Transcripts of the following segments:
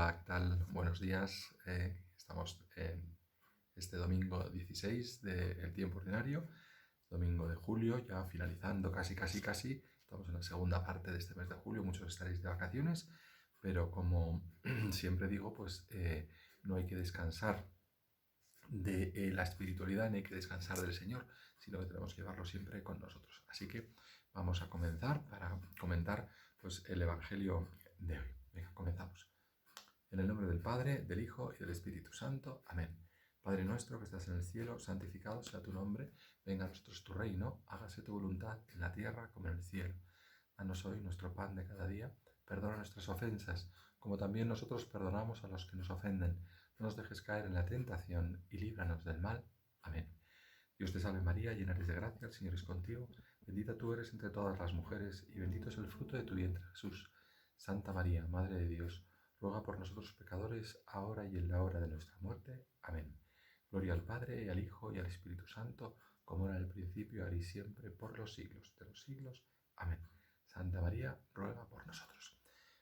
Hola, ¿qué tal? Buenos días. Estamos en este domingo 16 del tiempo ordinario, domingo de julio, ya finalizando casi. Estamos en la segunda parte de este mes de julio, muchos estaréis de vacaciones, pero como siempre digo, pues no hay que descansar de la espiritualidad, ni hay que descansar del Señor, sino que tenemos que llevarlo siempre con nosotros. Así que vamos a comenzar para comentar pues, el Evangelio de hoy. Venga, comenzamos. En el nombre del Padre, del Hijo y del Espíritu Santo. Amén. Padre nuestro que estás en el cielo, santificado sea tu nombre. Venga a nosotros tu reino. Hágase tu voluntad en la tierra como en el cielo. Danos hoy nuestro pan de cada día. Perdona nuestras ofensas, como también nosotros perdonamos a los que nos ofenden. No nos dejes caer en la tentación y líbranos del mal. Amén. Dios te salve María, llena eres de gracia, el Señor es contigo. Bendita tú eres entre todas las mujeres y bendito es el fruto de tu vientre, Jesús. Santa María, Madre de Dios, ruega por nosotros pecadores, ahora y en la hora de nuestra muerte. Amén. Gloria al Padre, y al Hijo, y al Espíritu Santo, como era en el principio, ahora y siempre, por los siglos de los siglos. Amén. Santa María, ruega por nosotros.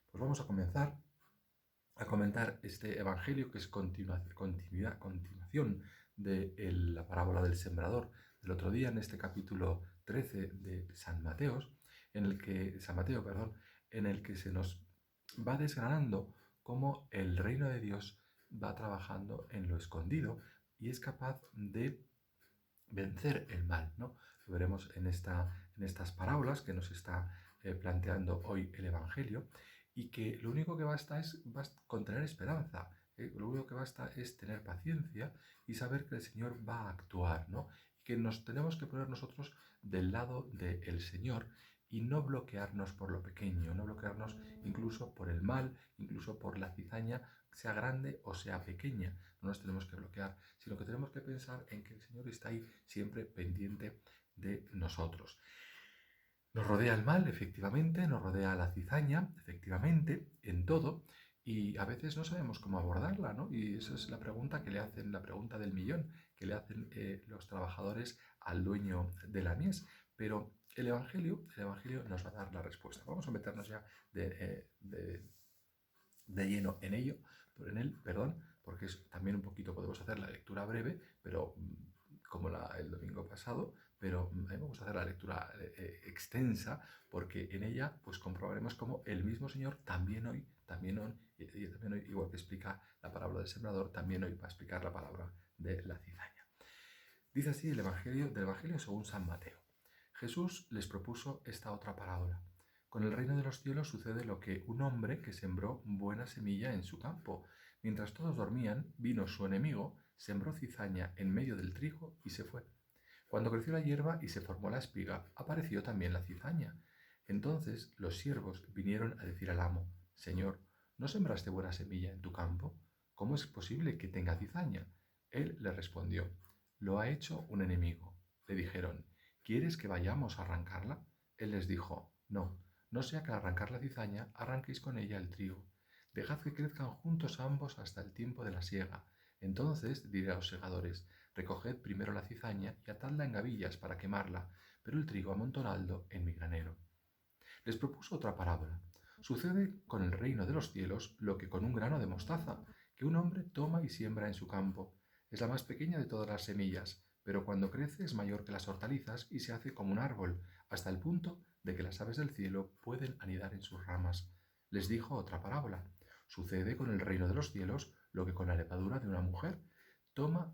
Pues vamos a comenzar a comentar este Evangelio que es continuación de la parábola del sembrador del otro día, en este capítulo 13 de San Mateo, en el que se nos va desgranando cómo el reino de Dios va trabajando en lo escondido y es capaz de vencer el mal, ¿no? Lo veremos en estas parábolas que nos está planteando hoy el Evangelio, y que lo único que basta es con tener esperanza, lo único que basta es tener paciencia y saber que el Señor va a actuar, ¿no? Y que nos tenemos que poner nosotros del lado del Señor y no bloquearnos por lo pequeño, no bloquearnos incluso por el mal, incluso por la cizaña, sea grande o sea pequeña. No nos tenemos que bloquear, sino que tenemos que pensar en que el Señor está ahí siempre pendiente de nosotros. Nos rodea el mal, efectivamente, nos rodea la cizaña, efectivamente, en todo, y a veces no sabemos cómo abordarla, ¿no? Y esa es la pregunta que le hacen, la pregunta del millón, que le hacen los trabajadores al dueño de la mies. Pero el Evangelio nos va a dar la respuesta. Vamos a meternos ya de lleno en ello, perdón, porque también un poquito podemos hacer la lectura breve, pero como el domingo pasado, pero a mí me gusta hacer la lectura extensa, porque en ella pues comprobaremos cómo el mismo Señor también hoy, igual que explica la parábola del sembrador, también hoy va a explicar la palabra de la cizaña. Dice así el Evangelio según San Mateo. Jesús les propuso esta otra parábola. Con el reino de los cielos sucede lo que un hombre que sembró buena semilla en su campo. Mientras todos dormían, vino su enemigo, sembró cizaña en medio del trigo y se fue. Cuando creció la hierba y se formó la espiga, apareció también la cizaña. Entonces los siervos vinieron a decir al amo, Señor, ¿no sembraste buena semilla en tu campo? ¿Cómo es posible que tenga cizaña? Él le respondió, lo ha hecho un enemigo. Le dijeron, ¿quieres que vayamos a arrancarla? Él les dijo, no sea que al arrancar la cizaña arranquéis con ella el trigo. Dejad que crezcan juntos ambos hasta el tiempo de la siega. Entonces diré a los segadores, recoged primero la cizaña y atadla en gavillas para quemarla, pero el trigo amontonadlo en mi granero. Les propuso otra parábola. Sucede con el reino de los cielos lo que con un grano de mostaza, que un hombre toma y siembra en su campo. Es la más pequeña de todas las semillas, pero cuando crece es mayor que las hortalizas y se hace como un árbol, hasta el punto de que las aves del cielo pueden anidar en sus ramas. Les dijo otra parábola. Sucede con el reino de los cielos lo que con la levadura de una mujer. Toma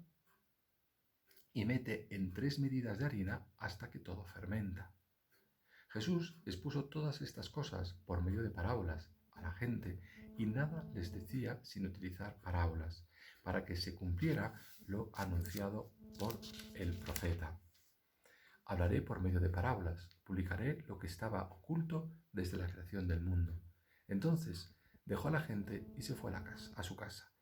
y mete en 3 medidas de harina hasta que todo fermenta. Jesús expuso todas estas cosas por medio de parábolas a la gente y nada les decía sin utilizar parábolas, para que se cumpliera lo anunciado por el profeta. Hablaré por medio de parábolas, publicaré lo que estaba oculto desde la creación del mundo. Entonces dejó a la gente y se fue a su casa.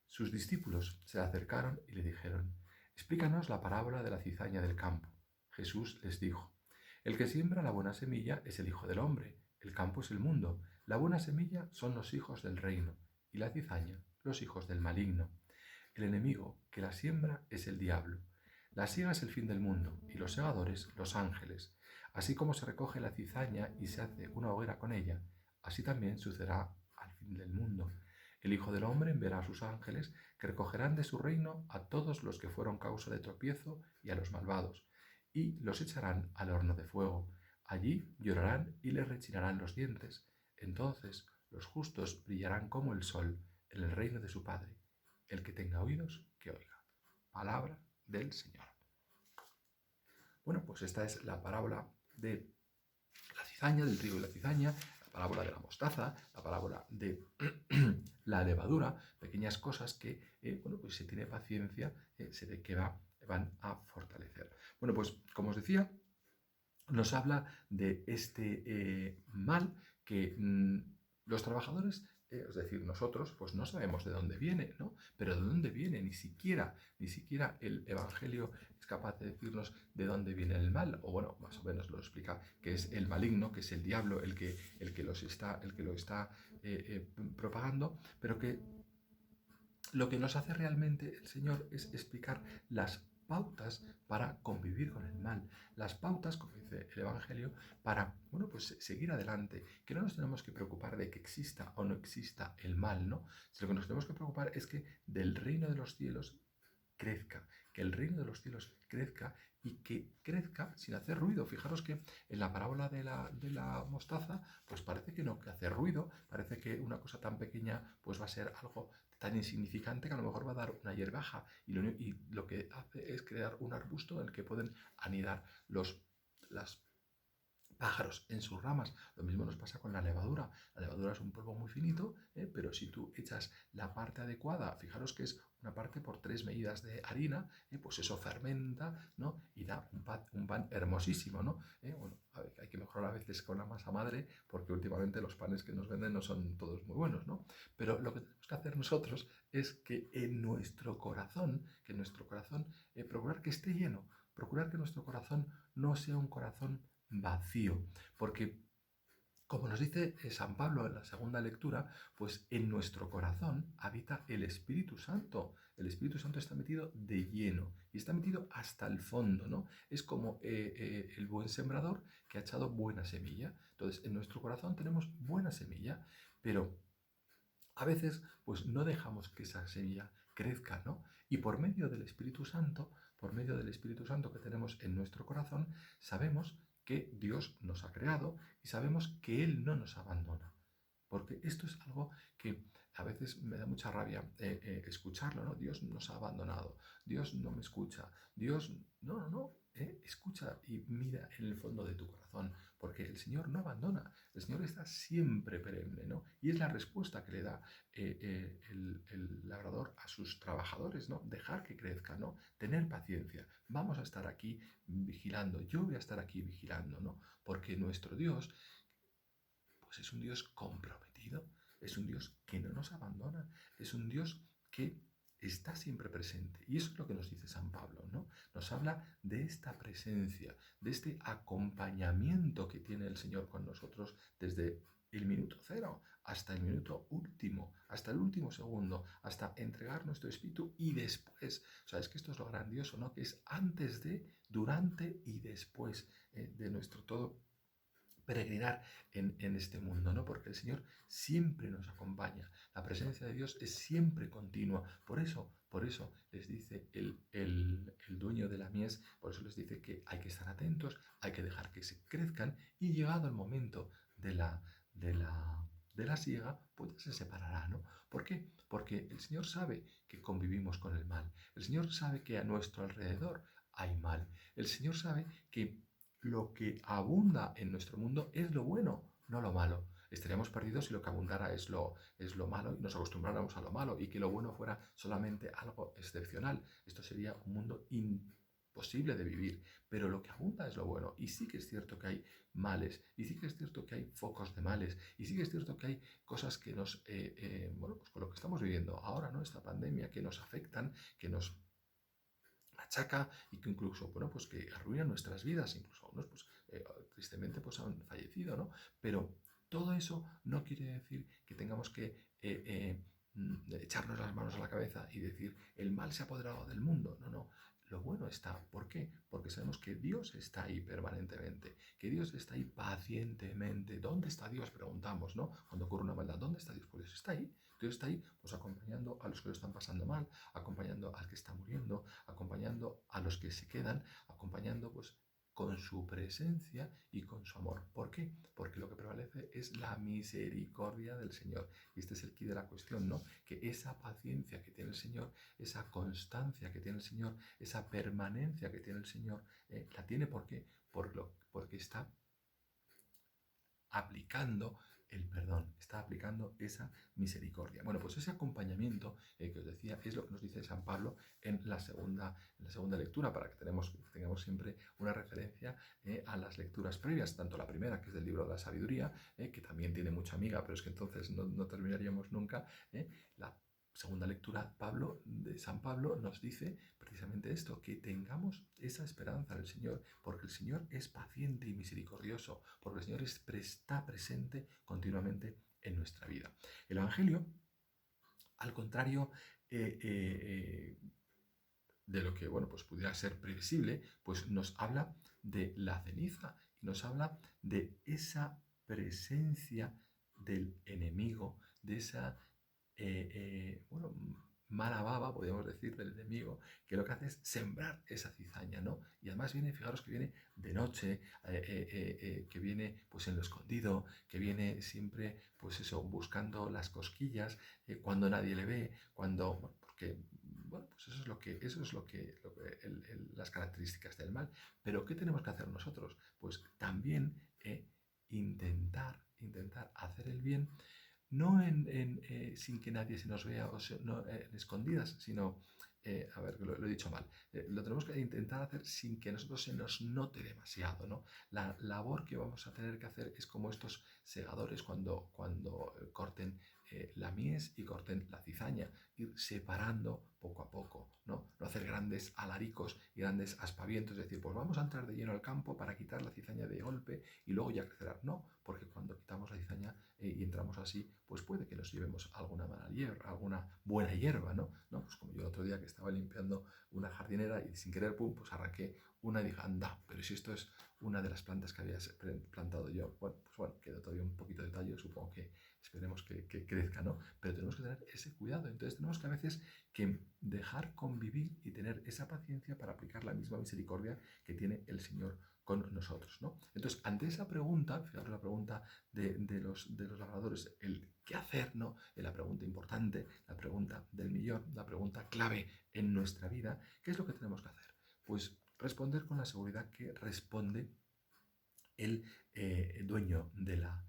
Sus discípulos se le acercaron y le dijeron, explícanos la parábola de la cizaña del campo. Jesús les dijo, el que siembra la buena semilla es el Hijo del Hombre, el campo es el mundo, la buena semilla son los hijos del reino, y la cizaña los hijos del maligno. El enemigo que la siembra es el diablo. La siega es el fin del mundo, y los segadores los ángeles. Así como se recoge la cizaña y se hace una hoguera con ella, así también sucederá al fin del mundo. El Hijo del Hombre enviará a sus ángeles, que recogerán de su reino a todos los que fueron causa de tropiezo y a los malvados, y los echarán al horno de fuego. Allí llorarán y les rechinarán los dientes. Entonces los justos brillarán como el sol en el reino de su Padre. El que tenga oídos, que oiga. Palabra del Señor. Bueno, pues esta es la parábola de la cizaña, del trigo y la cizaña, la parábola de la mostaza, la parábola de la levadura, pequeñas cosas que, bueno, pues si tiene paciencia, se ve que van a fortalecer. Bueno, pues como os decía, nos habla de este mal que los trabajadores, es decir, nosotros, pues no sabemos de dónde viene, ¿no? Pero de dónde viene, ni siquiera el Evangelio es capaz de decirnos de dónde viene el mal, o bueno, más o menos lo explica, que es el maligno, que es el diablo el que lo está propagando, pero que lo que nos hace realmente el Señor es explicar las pautas para convivir con el mal, las pautas, como dice el Evangelio, para, bueno, pues seguir adelante, que no nos tenemos que preocupar de que exista o no exista el mal, ¿no? Si lo que nos tenemos que preocupar es que del reino de los cielos crezca, que el reino de los cielos crezca y que crezca sin hacer ruido. Fijaros que en la parábola de la mostaza, pues parece que no que hace ruido, parece que una cosa tan pequeña pues va a ser algo tan insignificante que a lo mejor va a dar una hierbaja y lo que hace es crear un arbusto en el que pueden anidar las pájaros en sus ramas. Lo mismo nos pasa con la levadura. La levadura es un polvo muy finito, pero si tú echas la parte adecuada, fijaros que es una parte por 3 medidas de harina, pues eso fermenta, ¿no? Y da un pan hermosísimo, ¿no? Bueno, a ver, hay que mejorar a veces con la masa madre, porque últimamente los panes que nos venden no son todos muy buenos, ¿no? Pero lo que tenemos que hacer nosotros es que en nuestro corazón, procurar que esté lleno, procurar que nuestro corazón no sea un corazón vacío, porque como nos dice San Pablo en la segunda lectura, pues en nuestro corazón habita el Espíritu Santo. El Espíritu Santo está metido de lleno y está metido hasta el fondo, ¿no? Es como el buen sembrador que ha echado buena semilla. Entonces, en nuestro corazón tenemos buena semilla, pero a veces pues no dejamos que esa semilla crezca, ¿no? Y por medio del Espíritu Santo que tenemos en nuestro corazón, sabemos que Dios nos ha creado y sabemos que Él no nos abandona. Porque esto es algo que a veces me da mucha rabia escucharlo, ¿no? Dios nos ha abandonado, Dios no me escucha, Dios, no, escucha y mira en el fondo de tu corazón, porque el Señor no abandona, el Señor está siempre perenne, ¿no? Y es la respuesta que le da el labrador a sus trabajadores, ¿no? Dejar que crezca, ¿no? Tener paciencia, vamos a estar aquí vigilando, yo voy a estar aquí vigilando, ¿no? Porque nuestro Dios pues es un Dios comprometido, es un Dios que no nos abandona, es un Dios que está siempre presente. Y eso es lo que nos dice San Pablo, ¿no? Nos habla de esta presencia, de este acompañamiento que tiene el Señor con nosotros desde el minuto cero hasta el minuto último, hasta el último segundo, hasta entregar nuestro espíritu y después. O sea, es que esto es lo grandioso, ¿no? Que es antes de, durante y después de nuestro todo peregrinar en este mundo, ¿no? Porque el Señor siempre nos acompaña. La presencia de Dios es siempre continua. Por eso les dice el dueño de la mies, por eso les dice que hay que estar atentos, hay que dejar que se crezcan y llegado el momento de la siega, pues ya se separará, ¿no? ¿Por qué? Porque el Señor sabe que convivimos con el mal. El Señor sabe que a nuestro alrededor hay mal. El Señor sabe que lo que abunda en nuestro mundo es lo bueno, no lo malo. Estaríamos perdidos si lo que abundara es lo malo y nos acostumbráramos a lo malo y que lo bueno fuera solamente algo excepcional. Esto sería un mundo imposible de vivir, pero lo que abunda es lo bueno. Y sí que es cierto que hay males, y sí que es cierto que hay focos de males, y sí que es cierto que hay cosas que nos, bueno, pues con lo que estamos viviendo ahora, ¿no? Esta pandemia, que nos afectan, que nos machaca y que incluso, bueno, pues que arruinan nuestras vidas, incluso algunos, pues, tristemente, pues han fallecido, ¿no? Pero todo eso no quiere decir que tengamos que echarnos las manos a la cabeza y decir, el mal se ha apoderado del mundo. No, no. lo bueno está. ¿Por qué? Porque sabemos que Dios está ahí permanentemente, que Dios está ahí pacientemente. ¿Dónde está Dios? Preguntamos, ¿no? Cuando ocurre una maldad, ¿dónde está Dios? Pues Dios está ahí. Dios está ahí, pues acompañando a los que lo están pasando mal, acompañando al que está muriendo, acompañando a los que se quedan, acompañando, pues, con su presencia y con su amor. ¿Por qué? Porque lo que prevalece es la misericordia del Señor. Y este es el quid de la cuestión, ¿no? Que esa paciencia que tiene el Señor, esa constancia que tiene el Señor, esa permanencia que tiene el Señor, la tiene ¿por qué? Porque está aplicando el perdón, está aplicando esa misericordia. Bueno, pues ese acompañamiento que os decía es lo que nos dice San Pablo en la segunda lectura, para que tengamos siempre una referencia a las lecturas previas, tanto la primera, que es del libro de la sabiduría, que también tiene mucha amiga, pero es que entonces no terminaríamos nunca. La segunda lectura, de San Pablo nos dice precisamente esto, que tengamos esa esperanza en el Señor, porque el Señor es paciente y misericordioso, porque el Señor está presente continuamente en nuestra vida. El Evangelio, al contrario de lo que, bueno, pues pudiera ser previsible, pues nos habla de la ceniza y nos habla de esa presencia del enemigo, de esa bueno, mala baba, podríamos decir, del enemigo, que lo que hace es sembrar esa cizaña, ¿no? Y además viene, fijaros que viene de noche, que viene pues en lo escondido, que viene siempre, pues eso, buscando las cosquillas, cuando nadie le ve, bueno, porque, bueno, pues las características del mal. Pero ¿qué tenemos que hacer nosotros? Pues también intentar hacer el bien, no sin que nadie se nos vea o no, en escondidas, sino, a ver, lo he dicho mal, lo tenemos que intentar hacer sin que a nosotros se nos note demasiado, ¿no? La labor que vamos a tener que hacer es como estos segadores cuando corten la mies y corten la cizaña, ir separando poco a poco, ¿no? No hacer grandes alaricos y grandes aspavientos, es decir, pues vamos a entrar de lleno al campo para quitar la cizaña de golpe y luego ya crecerá. No, porque cuando quitamos la cizaña y entramos así, pues puede que nos llevemos alguna mala hierba, alguna buena hierba, ¿no? ¿No? Pues como yo el otro día que estaba limpiando una jardinera y sin querer, pum, pues arranqué una y dije, anda, pero si esto es una de las plantas que había plantado yo, bueno, pues bueno, quedó todavía un poquito de tallo, supongo que esperemos que crezca, ¿no? Pero tenemos que tener ese cuidado, entonces tenemos que a veces que dejar convivir y tener esa paciencia para aplicar la misma misericordia que tiene el Señor con nosotros, ¿no? Entonces, ante esa pregunta, fijaros la pregunta de los labradores, el qué hacer, ¿no? La pregunta importante, la pregunta del millón, la pregunta clave en nuestra vida, ¿qué es lo que tenemos que hacer? Pues responder con la seguridad que responde el dueño de la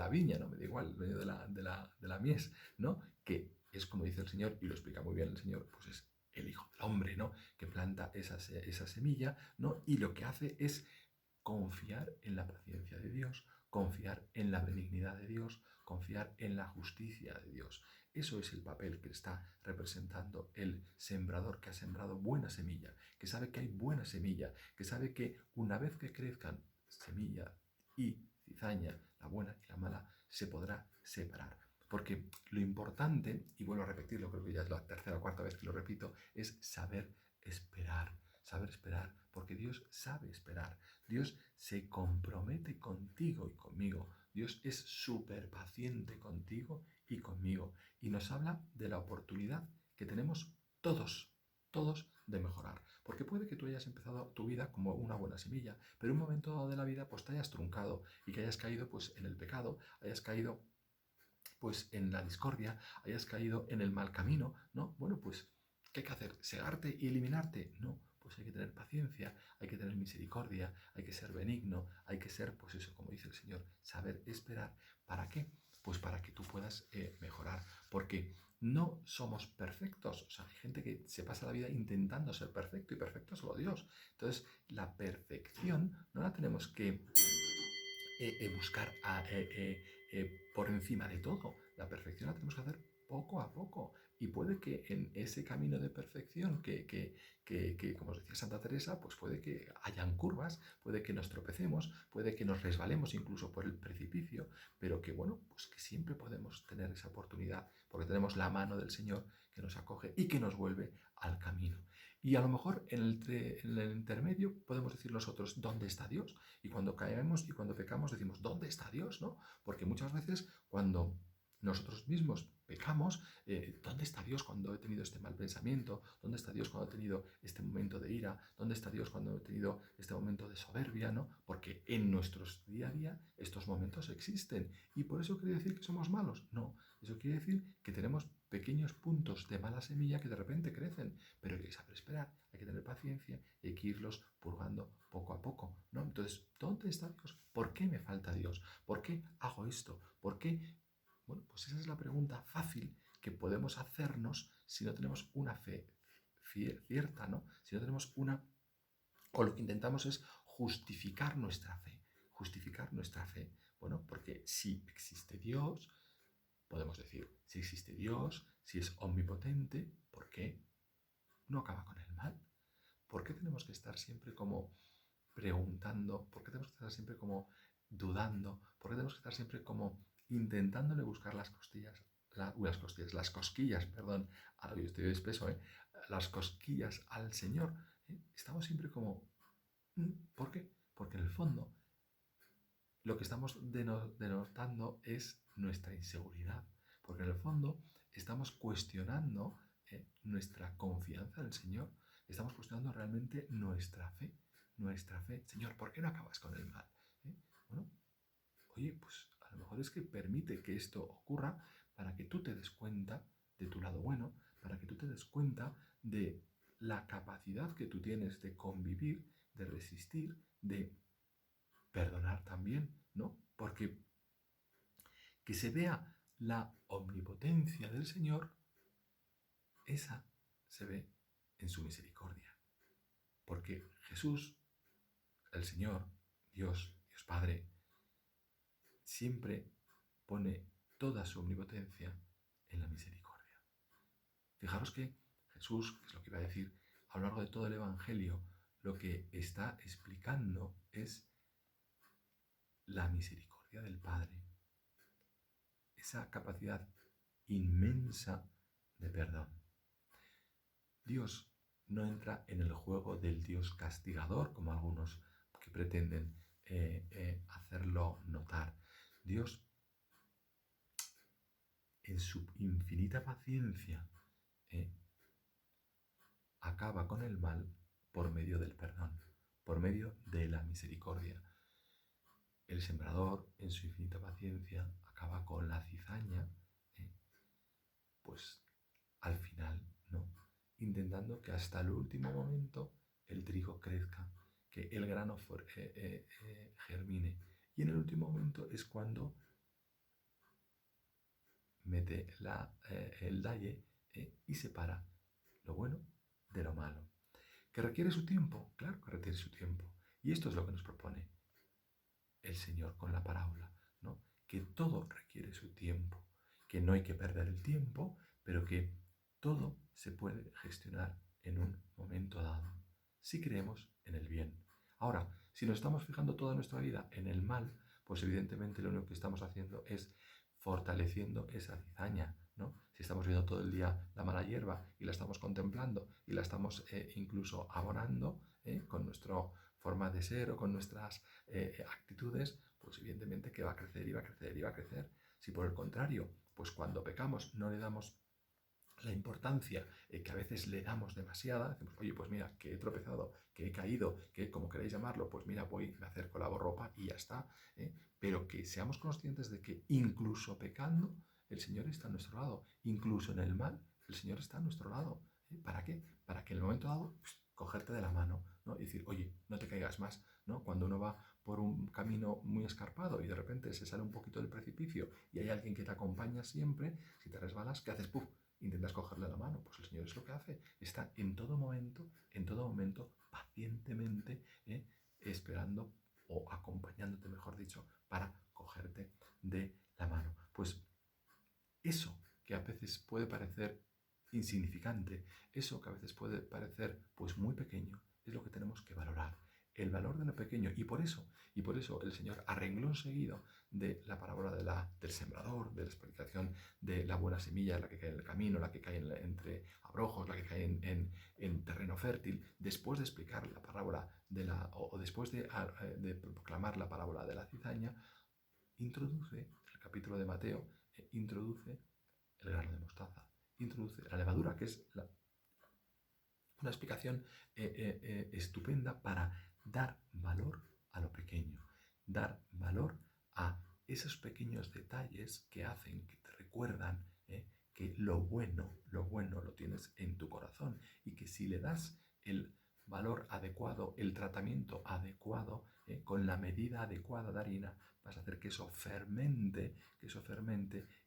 viña, ¿no? Me da igual, el dueño de la mies, ¿no? Que es como dice el Señor, y lo explica muy bien el Señor, pues es el Hijo del Hombre, ¿no? Que planta esa semilla, ¿no? Y lo que hace es confiar en la paciencia de Dios, confiar en la benignidad de Dios, confiar en la justicia de Dios. Eso es el papel que está representando el sembrador que ha sembrado buena semilla, que sabe que hay buena semilla, que sabe que una vez que crezcan semilla y cizaña, la buena y la mala, se podrá separar. Porque lo importante, y vuelvo a repetirlo, creo que ya es la tercera o cuarta vez que lo repito, es saber esperar. Saber esperar, porque Dios sabe esperar. Dios se compromete contigo y conmigo. Dios es súper paciente contigo y conmigo. Y nos habla de la oportunidad que tenemos todos de mejorar. Porque puede que tú hayas empezado tu vida como una buena semilla, pero en un momento dado de la vida pues te hayas truncado y que hayas caído pues en el pecado, hayas caído pues en la discordia, hayas caído en el mal camino, ¿no? Bueno, pues, ¿qué hay que hacer? ¿Cegarte y eliminarte? No, pues hay que tener paciencia, hay que tener misericordia, hay que ser benigno, hay que ser, pues eso, como dice el Señor, saber esperar. ¿Para qué? Pues para que tú puedas mejorar, porque no somos perfectos, o sea, hay gente que se pasa la vida intentando ser perfecto y perfecto es solo Dios. Entonces, la perfección no la tenemos que buscar por encima de todo. La perfección la tenemos que hacer poco a poco. Y puede que en ese camino de perfección que, como os decía Santa Teresa, pues puede que hayan curvas, puede que nos tropecemos, puede que nos resbalemos incluso por el precipicio, pero que bueno, pues que siempre podemos tener esa oportunidad, porque tenemos la mano del Señor que nos acoge y que nos vuelve al camino. Y a lo mejor en el intermedio podemos decir nosotros, ¿dónde está Dios? Y cuando caemos y cuando pecamos decimos, ¿dónde está Dios? ¿No? Porque muchas veces cuando nosotros mismos pecamos, ¿dónde está Dios cuando he tenido este mal pensamiento? ¿Dónde está Dios cuando he tenido este momento de ira? ¿Dónde está Dios cuando he tenido este momento de soberbia? ¿No? Porque en nuestros día a día estos momentos existen. ¿Y por eso quiere decir que somos malos? No, eso quiere decir que tenemos pequeños puntos de mala semilla que de repente crecen, pero hay que saber esperar, hay que tener paciencia y hay que irlos purgando poco a poco, ¿no? Entonces, ¿dónde está Dios? ¿Por qué me falta Dios? ¿Por qué hago esto? ¿Por qué? Bueno, pues esa es la pregunta fácil que podemos hacernos si no tenemos una fe cierta, ¿no? Si no tenemos una... O lo que intentamos es justificar nuestra fe. Justificar nuestra fe. Bueno, porque si existe Dios, podemos decir, si existe Dios, si es omnipotente, ¿por qué no acaba con el mal? ¿Por qué tenemos que estar siempre como preguntando? ¿Por qué tenemos que estar siempre como dudando? ¿Por qué tenemos que estar siempre como intentándole buscar las cosquillas, perdón, yo estoy espeso, las cosquillas al Señor? Estamos siempre como, ¿por qué? Porque en el fondo lo que estamos denotando es nuestra inseguridad, porque en el fondo estamos cuestionando nuestra confianza en el Señor, estamos cuestionando realmente nuestra fe, nuestra fe. Señor, ¿por qué no acabas con el mal? Bueno, oye, pues a lo mejor es que permite que esto ocurra para que tú te des cuenta de tu lado bueno, para que tú te des cuenta de la capacidad que tú tienes de convivir, de resistir, de perdonar también, ¿no? Porque que se vea la omnipotencia del Señor, esa se ve en su misericordia. Porque Jesús, el Señor, Dios Padre, siempre pone toda su omnipotencia en la misericordia. Fijaros que Jesús, que es lo que iba a decir, a lo largo de todo el Evangelio, lo que está explicando es la misericordia del Padre, esa capacidad inmensa de perdón. Dios no entra en el juego del Dios castigador, como algunos que pretenden hacerlo notar. Dios, en su infinita paciencia, acaba con el mal por medio del perdón, por medio de la misericordia. El sembrador, en su infinita paciencia, acaba con la cizaña, pues al final, ¿no? Intentando que hasta el último momento el trigo crezca, que el grano germine. Y en el último momento es cuando mete el dalle y separa lo bueno de lo malo. ¿Que requiere su tiempo? Claro que requiere su tiempo. Y esto es lo que nos propone el Señor con la parábola, ¿no? Que todo requiere su tiempo, que no hay que perder el tiempo, pero que todo se puede gestionar en un momento dado, si creemos en el bien. Ahora, si nos estamos fijando toda nuestra vida en el mal, pues evidentemente lo único que estamos haciendo es fortaleciendo esa cizaña, ¿no? Si estamos viendo todo el día la mala hierba y la estamos contemplando y la estamos incluso abonando con nuestra forma de ser o con nuestras actitudes, pues evidentemente que va a crecer y va a crecer y va a crecer. Si por el contrario, pues cuando pecamos no le damos la importancia que a veces le damos demasiada, decimos, oye, pues mira, que he tropezado, que he caído, que como queréis llamarlo, pues mira, voy, me acerco, lavo ropa y ya está. Pero que seamos conscientes de que incluso pecando, el Señor está a nuestro lado. Incluso en el mal, el Señor está a nuestro lado. ¿Para qué? Para que en el momento dado, cogerte de la mano, ¿no? Y decir, oye, no te caigas más, ¿no? Cuando uno va por un camino muy escarpado y de repente se sale un poquito del precipicio y hay alguien que te acompaña siempre, si te resbalas, ¿qué haces? ¡Puf! Intentas cogerle la mano. Pues el Señor es lo que hace. Está en todo momento, pacientemente, esperando o acompañándote, mejor dicho, para cogerte de la mano. Pues eso que a veces puede parecer insignificante, eso que a veces puede parecer pues muy pequeño, es lo que tenemos que valorar. El valor de lo pequeño. Y por eso el Señor, a renglón seguido de la parábola del sembrador, de la explicación de la buena semilla, la que cae en el camino, la que cae entre abrojos, la que cae en terreno fértil, después de explicar la parábola o después de proclamar la parábola de la cizaña, introduce, el capítulo de Mateo, introduce el grano de mostaza, introduce la levadura, que es una explicación estupenda para dar valor a lo pequeño, dar valor a esos pequeños detalles que hacen, que te recuerdan que lo bueno lo tienes en tu corazón y que si le das el valor adecuado, el tratamiento adecuado, con la medida adecuada de harina, vas a hacer que eso fermente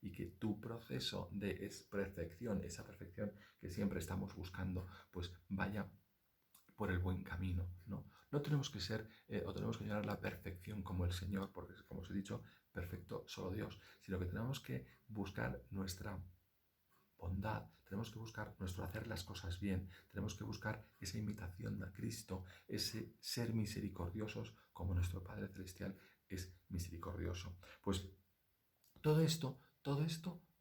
y que tu proceso de perfección, esa perfección que siempre estamos buscando, pues vaya por el buen camino, ¿no? No tenemos que ser o tenemos que llegar a la perfección como el Señor, porque como os he dicho, perfecto solo Dios, sino que tenemos que buscar nuestra bondad, tenemos que buscar nuestro hacer las cosas bien, tenemos que buscar esa imitación de Cristo, ese ser misericordiosos como nuestro Padre Celestial es misericordioso. Pues todo esto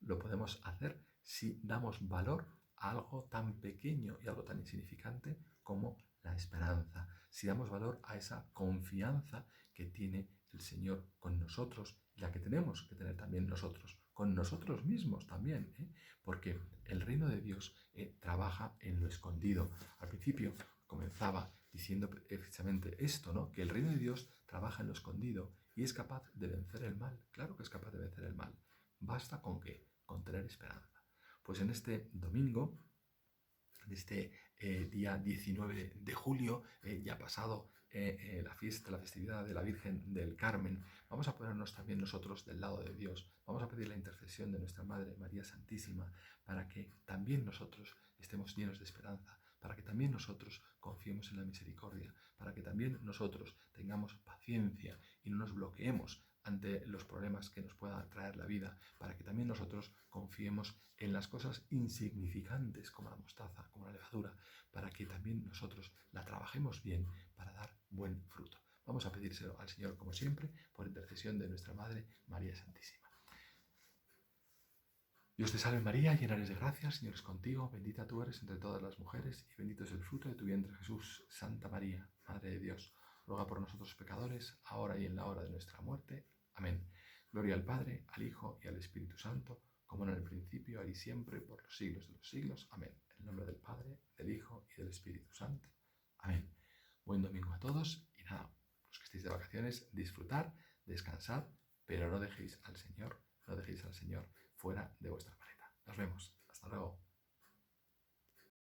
lo podemos hacer si damos valor a algo tan pequeño y algo tan insignificante como la esperanza, si damos valor a esa confianza que tiene el Señor con nosotros y la que tenemos que tener también nosotros, con nosotros mismos también, porque el reino de Dios trabaja en lo escondido. Al principio comenzaba diciendo precisamente esto, ¿no? Que el reino de Dios trabaja en lo escondido y es capaz de vencer el mal. Claro que es capaz de vencer el mal. ¿Basta con qué? Con tener esperanza. Pues en este domingo, en este día 19 de julio, ya pasado la fiesta, la festividad de la Virgen del Carmen, vamos a ponernos también nosotros del lado de Dios. Vamos a pedir la intercesión de nuestra Madre María Santísima para que también nosotros estemos llenos de esperanza, para que también nosotros confiemos en la misericordia, para que también nosotros tengamos paciencia y no nos bloqueemos ante los problemas que nos pueda traer la vida, para que también nosotros confiemos en las cosas insignificantes como la mostaza, como la levadura, para que también nosotros la trabajemos bien para dar buen fruto. Vamos a pedírselo al Señor como siempre, por intercesión de nuestra Madre María Santísima. Dios te salve María, llena eres de gracia, el Señor es contigo, bendita tú eres entre todas las mujeres y bendito es el fruto de tu vientre Jesús. Santa María, Madre de Dios, ruega por nosotros pecadores, ahora y en la hora de nuestra muerte. Amén. Gloria al Padre, al Hijo y al Espíritu Santo, como en el principio, ahora y siempre, por los siglos de los siglos. Amén. En el nombre del Padre, del Hijo y del Espíritu Santo. Amén. Buen domingo a todos y nada, los que estéis de vacaciones, disfrutar, descansad, pero no dejéis al Señor fuera de vuestra maleta. Nos vemos. Hasta luego.